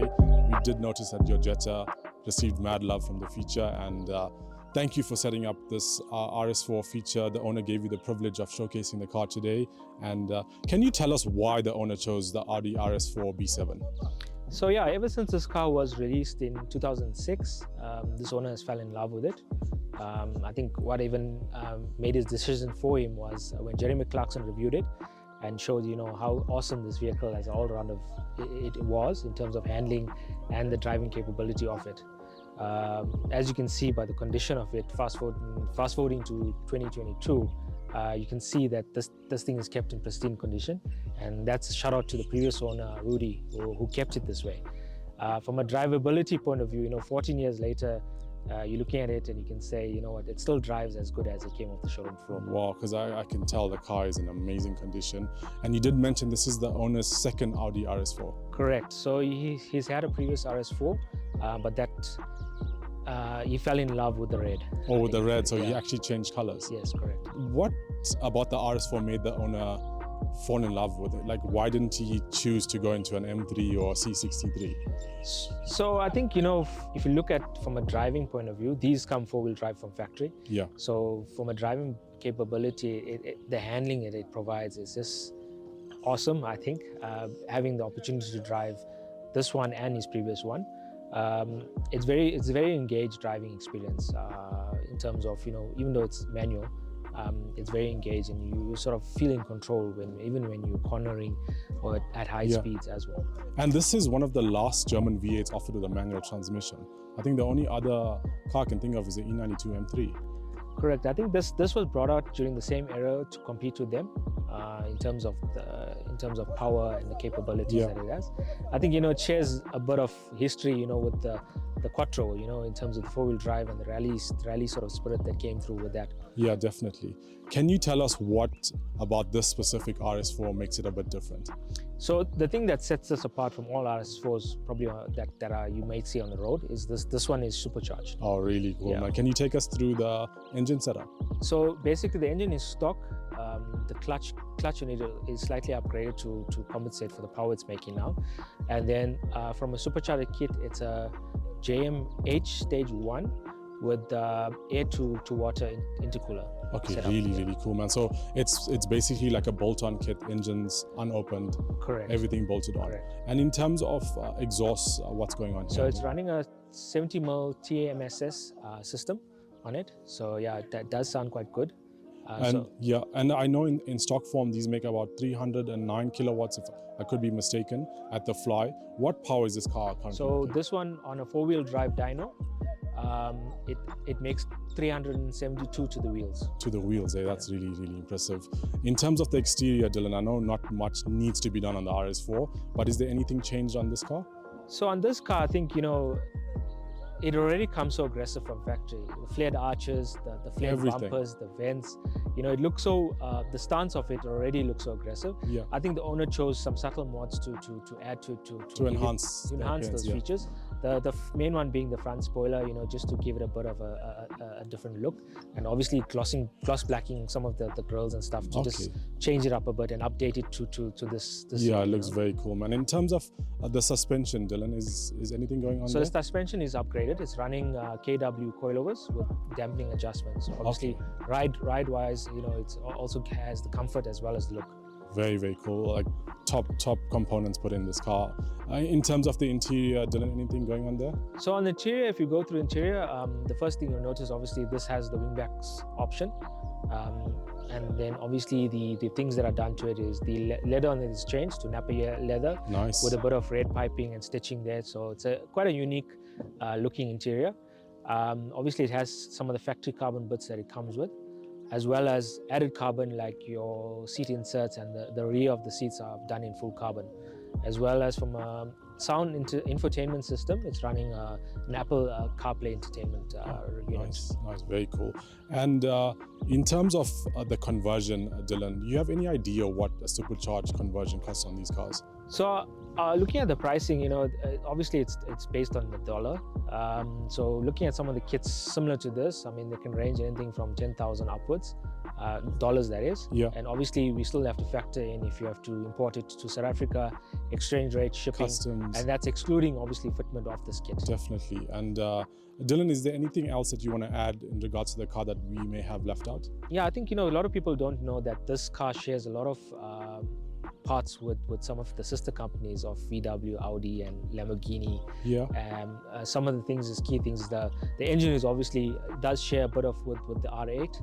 today. We did notice that your Jetta received mad love from the feature, and thank you for setting up this RS4 feature. The owner gave you the privilege of showcasing the car today. And can you tell us why the owner chose the Audi RS4 B7? So yeah, ever since this car was released in 2006, this owner has fell in love with it. I think what even made his decision for him was when Jeremy Clarkson reviewed it and showed, how awesome this vehicle as all round of it was in terms of handling and the driving capability of it. As you can see by the condition of it, fast forwarding to 2022, you can see that this thing is kept in pristine condition, and that's a shout out to the previous owner, Rudy, who kept it this way. From a drivability point of view, 14 years later, you're looking at it and you can say, it still drives as good as it came off the showroom floor. Wow, because I can tell the car is in amazing condition. And you did mention this is the owner's second Audi RS4. Correct. So he's had a previous RS4, but that he fell in love with the red. Oh, with the red, so he actually changed colors. Yes, correct. What about the RS4 made the owner fall in love with it? Like, why didn't he choose to go into an M3 or C63? So I think, if you look at from a driving point of view, these come four-wheel drive from factory. Yeah. So from a driving capability, the handling it provides is just awesome, I think. Having the opportunity to drive this one and his previous one, it's a very engaged driving experience in terms of, even though it's manual, it's very engaged and you sort of feel in control even when you're cornering or at high speeds as well. And this is one of the last German V8s offered with a manual transmission. I think the only other car I can think of is the E92 M3. Correct. I think this was brought out during the same era to compete with them in terms of power and the capabilities that it has. I think it shares a bit of history, with the Quattro, in terms of the four-wheel drive and the rally sort of spirit that came through with that. Yeah, definitely. Can you tell us what about this specific RS4 makes it a bit different? So the thing that sets us apart from all RS4s probably that you might see on the road is this one is supercharged. Oh, really cool, man. Can you take us through the engine setup? So basically the engine is stock. The clutch unit is slightly upgraded to compensate for the power it's making now. And then from a supercharger kit, it's a JMH stage 1 with air to water intercooler. Okay, really cool, man. So it's basically like a bolt-on kit, engines unopened. Correct. Everything bolted on. Correct. And in terms of exhaust, what's going on here? So it's running a 70mm TAMSS system on it. So yeah, that does sound quite good. And I know in stock form these make about 309 kilowatts, if I could be mistaken, at the fly. What power is this car currently? So this one on a four-wheel drive dyno, it makes 372 to the wheels. To the wheels, that's really impressive. In terms of the exterior, Dylan, I know not much needs to be done on the RS4, but is there anything changed on this car? So on this car, I think, it already comes so aggressive from factory. The flared arches, the flared bumpers, the vents. It looks so, the stance of it already looks so aggressive. Yeah. I think the owner chose some subtle mods to add to enhance those features. The main one being the front spoiler, just to give it a bit of a different look, and obviously gloss blacking some of the grills and stuff to just change it up a bit and update it to this. Yeah, it looks very cool, man. In terms of the suspension, Dylan, is anything going on there? So the suspension is upgraded. It's running KW coilovers with dampening adjustments. Obviously, ride-wise, it also has the comfort as well as the look. Very cool. Like top components put in this car. In terms of the interior, Dylan, anything going on there? So on the interior, if you go through the interior, the first thing you'll notice, obviously, this has the wingbacks option. And then obviously the things that are done to it is the leather on it is changed to Napier leather. Nice. With a bit of red piping and stitching there. So it's quite a unique looking interior. Obviously it has some of the factory carbon bits that it comes with, as well as added carbon like your seat inserts, and the rear of the seats are done in full carbon. As well as from a sound infotainment system, it's running an Apple CarPlay entertainment unit. Nice, very cool. And in terms of the conversion, Dylan, do you have any idea what a supercharged conversion costs on these cars? So looking at the pricing, obviously it's based on the dollar. So looking at some of the kits similar to this, I mean, they can range anything from 10,000 upwards. dollars, that is. Yeah. And obviously we still have to factor in if you have to import it to South Africa, exchange rate, shipping, Customs. and that's excluding obviously fitment of this kit. Definitely. And Dylan, is there anything else that you want to add in regards to the car that we may have left out? Yeah, I think, a lot of people don't know that this car shares a lot of parts with some of the sister companies of VW, Audi, and Lamborghini. Yeah. Some of the things is key things. The engine is obviously does share a bit of with the R8.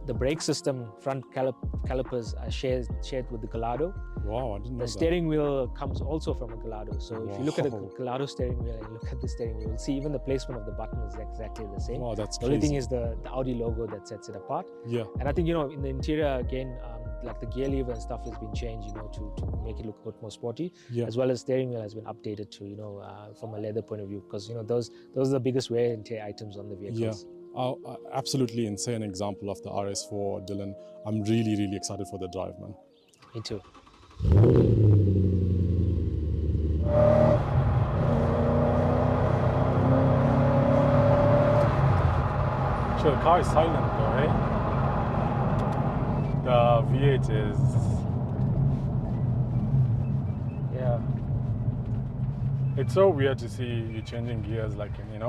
The brake system, front calipers are shared with the Gallardo. Wow, I didn't know The that. steering wheel comes also from a Gallardo. So if you look at a Wow. Gallardo steering wheel and you look at the steering wheel, you'll see even the placement of the button is exactly the same. Wow, that's The only crazy. thing is the Audi logo that sets it apart. Yeah. And I think, in the interior again, like the gear lever and stuff has been changed, to make it look a bit more sporty. Yeah. As well as steering wheel has been updated to, from a leather point of view, because those are the biggest wear and tear items on the vehicles. Yeah. Absolutely insane example of the RS4, Dylan. I'm really, really excited for the drive, man. Me too. Sure, the car is silent though, eh? The V8 is... Yeah. It's so weird to see you changing gears like in,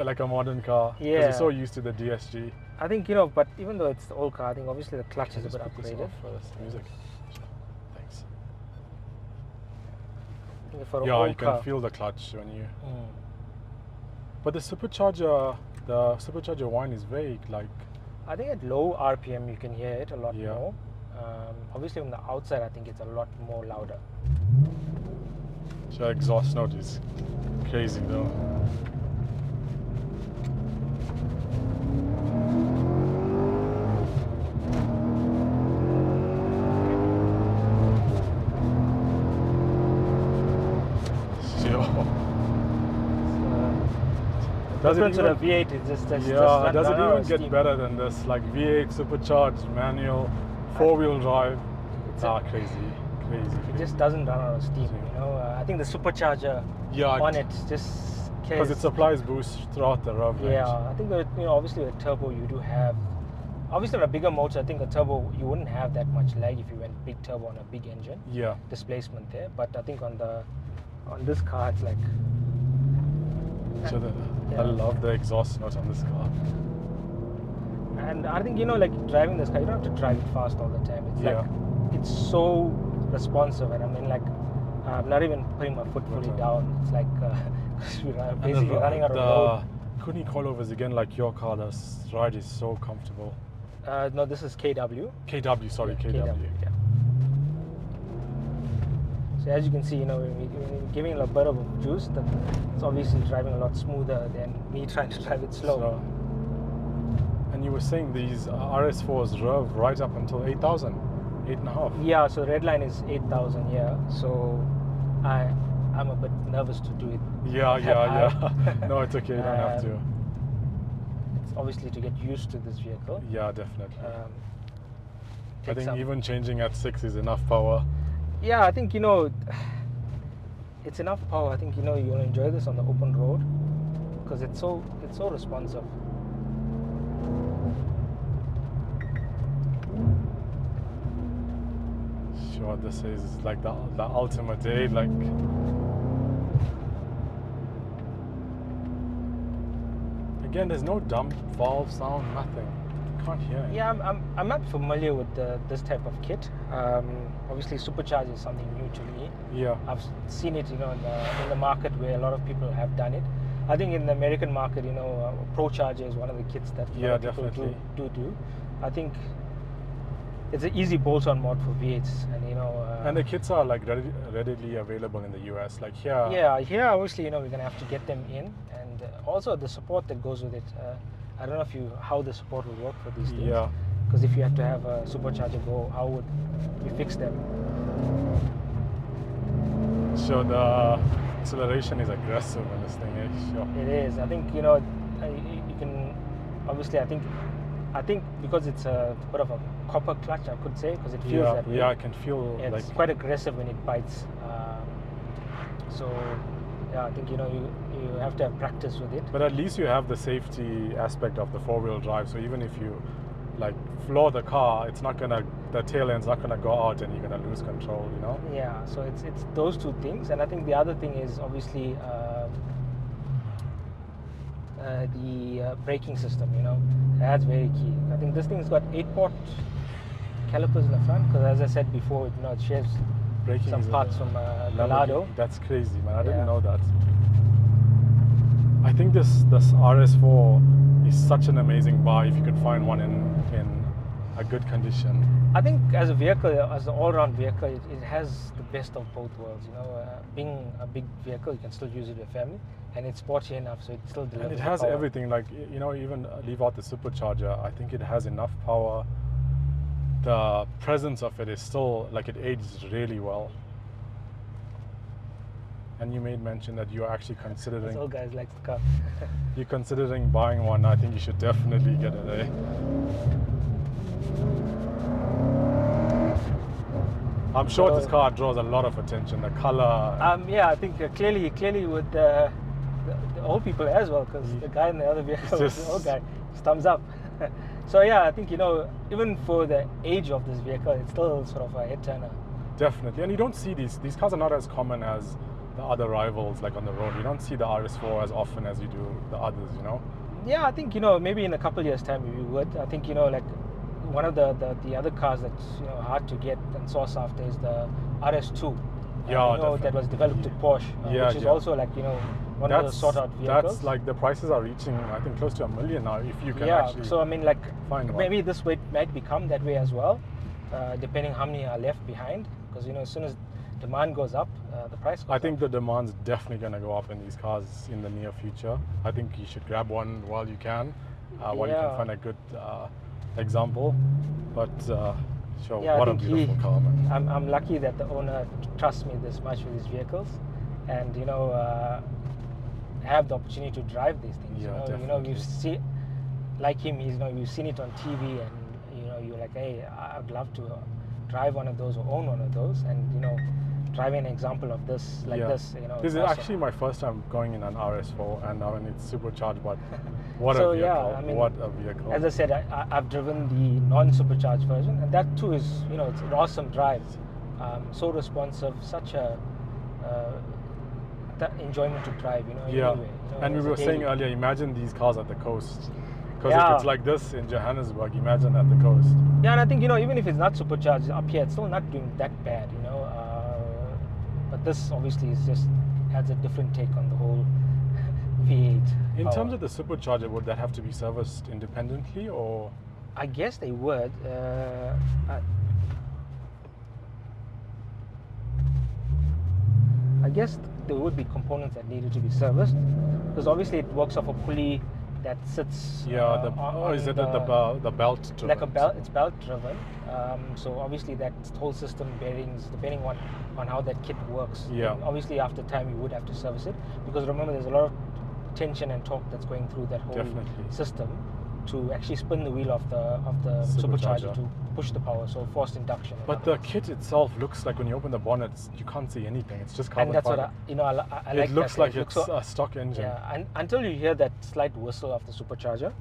like a modern car. 'Cause Yeah. you're so used to the DSG. I think, but even though it's the old car, I think obviously the clutch is a Just bit put this upgraded. off first. Music. Sure. Thanks. I think for an Yeah, old you can car, feel the clutch when you... Mm. But the supercharger whine is very like... I think at low RPM you can hear it a lot Yeah. more. Obviously on the outside I think it's a lot more louder. Your exhaust note is crazy though. Does it Difference with a even- V8 is just Yeah, run does it out of even get steam. better than this? Like V8 supercharged manual, four-wheel drive. It's Crazy. It just doesn't run out of steam. I think the supercharger Yeah, on it just because it supplies boost throughout the rev range. Yeah, I think that, obviously with a turbo you do have, obviously on a bigger motor, I think a turbo you wouldn't have that much lag if you went big turbo on a big engine. Yeah. Displacement there, but I think on this car it's like, So Yeah. I love the exhaust note on this car. and I think like driving this car, you don't have to drive it fast all the time. It's Yeah. like it's so responsive, and I mean like I'm not even putting my foot fully Okay. down. It's like we're And basically running out of road. Couldn't coilovers again like your car. The ride is so comfortable. No, this is KW. KW, sorry, Yeah, KW. yeah. So as you can see, when we're giving it a bit of juice, it's obviously driving a lot smoother than me trying to drive it slow. And you were saying these RS4s rev right up until 8,000, 8.5. Yeah, so red line is 8,000, yeah. So I'm a bit nervous to do it. Yeah. No, it's okay, you don't have to. It's obviously to get used to this vehicle. Yeah, definitely. I Takes think some- even changing at 6 is enough power. Yeah, I think it's enough power. I think you'll enjoy this on the open road because it's so responsive. Sure, this is like the ultimate day. Like, again, there's no dump valve sound, nothing. You can't hear it. Yeah, I'm not familiar with this type of kit. Obviously, supercharge is something new to me. Yeah. I've seen it, in the market where a lot of people have done it. I think in the American market, ProCharger is one of the kits that a lot of people definitely. do. I think it's an easy bolt-on mod for V8s, and And the kits are like readily available in the US. Like here. Yeah, here obviously we're gonna have to get them in, and also the support that goes with it. I don't know how the support will work for these things. Yeah. Because if you have to have a supercharger go, how would we fix them? So the acceleration is aggressive in this thing. Sure. It is. I think you can obviously. I think because it's a bit of a copper clutch, I could say, because it feels that way. Yeah, I can feel It's like quite aggressive when it bites. So yeah, I think you have to have practice with it. But at least you have the safety aspect of the four-wheel drive. So even if you like floor the car, the tail end's not gonna go out and you're gonna lose control, you know? Yeah, so it's those two things, and I think the other thing is obviously the braking system. You know, that's very key. I think this thing's got 8-port calipers in the front, because as I said before, you know, it shares Braking some is parts from Gallardo. That's crazy, man. I didn't Yeah. know that. I think this RS4 is such an amazing buy if you could find one in a good condition. I think as a vehicle, as an all-round vehicle, it has the best of both worlds. You know, being a big vehicle, you can still use it with family, and it's sporty enough, so it still delivers. And it the has power. everything, like, you know, even leave out the supercharger. I think it has enough power. The presence of it is still, like, it ages really well. And you made mention that you are actually considering. That's all guys like the car. You're considering buying one. I think you should definitely get it, eh? I'm sure this car draws a lot of attention. The color. Yeah, I think clearly with the old people as well, because the guy in the other vehicle, the old guy, just thumbs up. So yeah, I think, you know, even for the age of this vehicle, it's still sort of a head turner. Definitely, and you don't see these cars are not as common as the other rivals, like on the road. You don't see the RS4 as often as you do the others, you know. Yeah, I think, you know, maybe in a couple years time we would. I think, you know, like one of the other cars that's, you know, hard to get and source after is the RS2. Yeah, you know, that was developed to Porsche, which is also, like, you know, one of those sought out vehicles. That's like, the prices are reaching, I think, close to $1 million now, if you can actually. So I mean, like, find maybe one. this way might become that way as well, depending how many are left behind. Because, you know, as soon as demand goes up, the price goes up. I think the demand's definitely going to go up in these cars in the near future. I think you should grab one while you can, while you can find a good example. But sure, what a beautiful car, man. I'm lucky that the owner trusts me this much with his vehicles, and, you know, have the opportunity to drive these things. Yeah, you know, definitely. you know, you see, like him, he's, you know, you've seen it on TV, and, you know, you're like, hey, I'd love to drive one of those or own one of those, and, you know, driving an example of this, like this, you know. This is awesome. actually my first time going in an RS4, and I mean, it's supercharged, but what So, a vehicle! yeah, I mean, what a vehicle! As I said, I've driven the non-supercharged version, and that too is, you know, it's an awesome drive. So responsive, such a enjoyment to drive, you know. Yeah, anyway, you know, and we as a were saying daily. earlier, imagine these cars at the coast. Because if it's like this in Johannesburg, imagine at the coast. Yeah, and I think, you know, even if it's not supercharged up here, it's still not doing that bad, you know. But this obviously is just adds a different take on the whole V8. In terms of the supercharger, would that have to be serviced independently, or? I guess they would. I guess there would be components that needed to be serviced, because obviously it works off a pulley that sits. Yeah, is it the belt driven? Like a belt, it's belt driven. So obviously that whole system bearings, depending on how that kit works. Yeah. And obviously after time you would have to service it, because remember there's a lot of tension and torque that's going through that whole system to actually spin the wheel of the supercharger to push the power. So forced induction. But the kit itself looks like, when you open the bonnet, you can't see anything. It's just carbon fiber. And that's what I like. It looks that. like it's a stock engine. Yeah, and until you hear that slight whistle of the supercharger,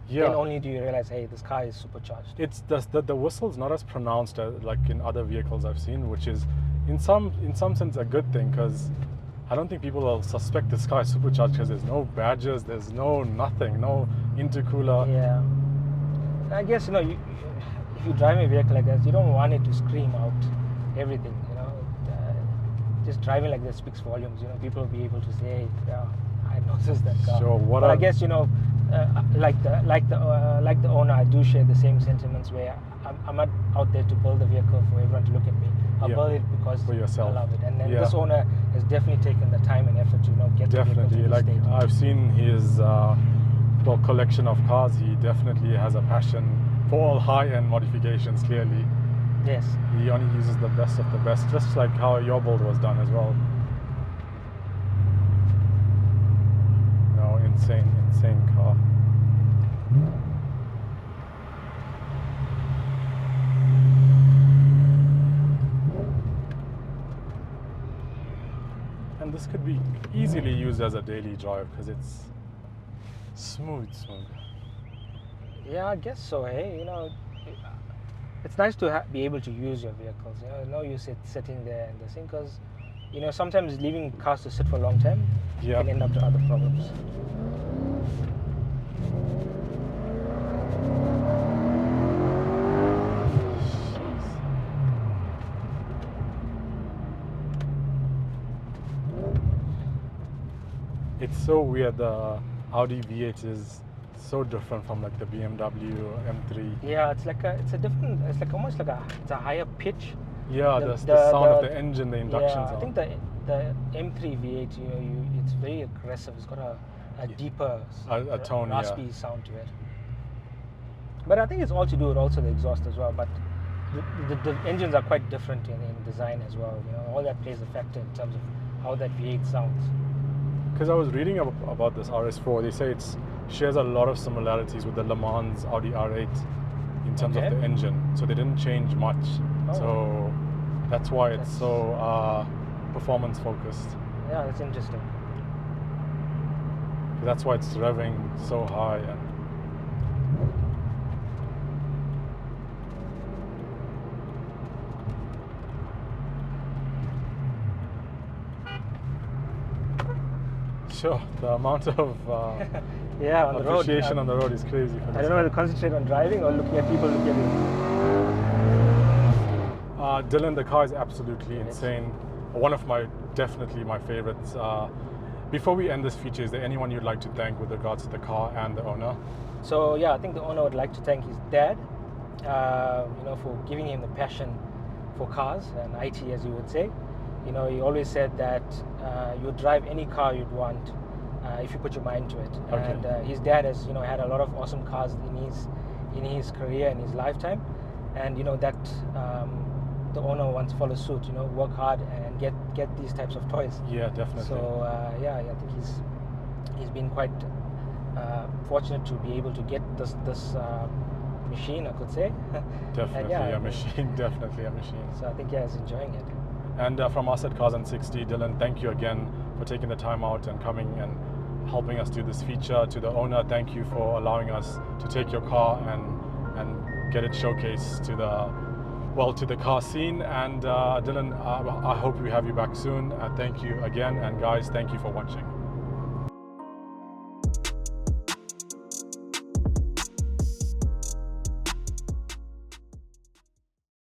then only do you realize, hey, this car is supercharged. It's the whistle's not as pronounced as like in other vehicles I've seen, which is in some sense a good thing, because I don't think people will suspect this car is supercharged because there's no badges, there's no intercooler. Yeah, I guess, you know, if you drive a vehicle like that, you don't want it to scream out everything. You know, just driving like that speaks volumes. You know, people will be able to say, hey, yeah, I noticed that car. Sure. But I guess, you know, like the owner, I do share the same sentiments where I'm not out there to build a vehicle for everyone to look at me. I'll build it because for yourself. I love it. And then this owner has definitely taken the time and effort to, you know, get the vehicle to this like state. I've seen his little collection of cars. He definitely has a passion for all high-end modifications. Clearly, yes, he only uses the best of the best, just like how your build was done as well. No, insane car. And this could be easily used as a daily drive because it's smooth. Yeah, I guess so. Hey, it's nice to be able to use your vehicles. No use sitting there and this thing, because sometimes leaving cars to sit for a long time Yeah. can end up to other problems. It's so weird. The Audi V8 is so different from like the BMW M3. Yeah, it's like it's almost like it's a higher pitch. Yeah, the sound of the engine, the induction Yeah, sound. I think the M3 V8, it's very aggressive. It's got a deeper, a tone, raspy sound to it. But I think it's all to do with also the exhaust as well. But the engines are quite different in design as well. All that plays a factor in terms of how that V8 sounds. Because I was reading about this RS4, they say it shares a lot of similarities with the Le Mans Audi R8 in terms of the engine. So they didn't change much. Oh. So that's why it's so performance focused. Yeah, that's interesting. That's why it's revving so high. Sure, the amount of yeah, on appreciation the road, on the road is crazy. I don't know whether to concentrate on driving or looking at people looking at you. Dylan, the car is absolutely insane. One of definitely my favorites. Before we end this feature, is there anyone you'd like to thank with regards to the car and the owner? So yeah, I think the owner would like to thank his dad, for giving him the passion for cars and IT, as you would say. He always said that you'd drive any car you'd want if you put your mind to it. Okay. And his dad has had a lot of awesome cars in his career and his lifetime, and that the owner wants to follow suit. Work hard and get these types of toys. Yeah, definitely. So I think he's been quite fortunate to be able to get this machine, I could say. Definitely a machine. Definitely a machine. So I think he's enjoying it. And from us at Cars and 60, Dylan, thank you again for taking the time out and coming and helping us do this feature. To the owner, thank you for allowing us to take your car and get it showcased to the car scene. And Dylan, I hope we have you back soon. Thank you again, and guys, thank you for watching.